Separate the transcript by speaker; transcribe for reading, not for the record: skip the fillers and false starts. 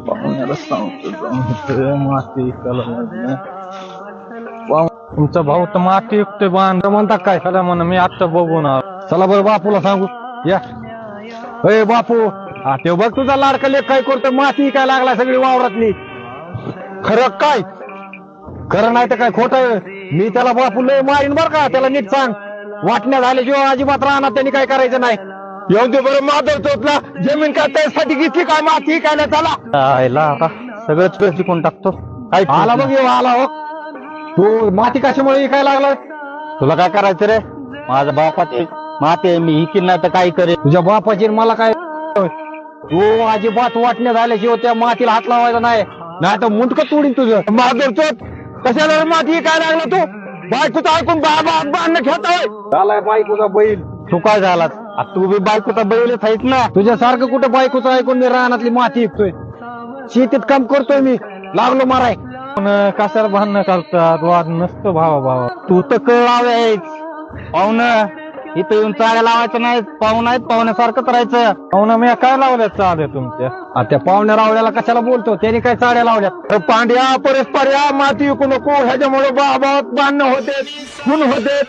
Speaker 1: पाहुण्याला सांगतो जाऊन माती तुमचा भाऊ तर माती एकटे बांध म्हणता काय चला म्हणा मी आत्ता बघून चला बरं बापूला सांगू या अय बापू हा ते बघ तुझा लाडका लेख काय करतो माती काय लागला सगळी वावरातली खरं काय खरं नाही तर काय खोट मी त्याला बापू लय मारीन बर का त्याला नीट सांग वाटण्या झाल्याशिवाय अजिबात राहणार त्यांनी काय करायचं नाही येऊन ते बरं माधव चोतला जमीन काय त्यासाठी घेतली काय माती काय नाही त्याला आता सगळंच पैसे कोण टाकतो काय आला बघ येऊ आला हो तू माती कशामुळे काय लागला तुला काय करायचं रे माझ्या बापाची माती आहे मी इकीन नाही तर काय करेल तुझ्या बापाची मला काय तू अजिबात वाटण्या झाल्याशिवाय त्या मातीला हात लावायचा नाही नाही तर मुंडकं तोडीन तुझं माधव चोत कशाला माती काय लागला तू बायकोचं ऐकून बांधणं घेतोय झालाय बायकोचा बैल तू काय झाला तू बी बायकोचा बैलच आहेस ना तुझ्यासारखं कुठं बायकोचं ऐकून मी रानातली माती विकतोय शेतीत काम करतोय मी लागलो माराय पण कशाला भांडणं करतात वाद नसतो भावा तू तर कळावेच पाहुण इथं येऊन चाळ्या लावायचं नाही पाहुणा आहेत पाहुण्यासारखंच राहायचं पाहुणा मी काय लावल्यात चाळ्या तुमच्या त्या पाहुण्या रावल्याला कशाला बोलतो त्याने काय चाळ्या लावल्यात पांड्या परस्पर या माती विकू नको ह्याच्यामुळे भावात भांडणं होते खून होते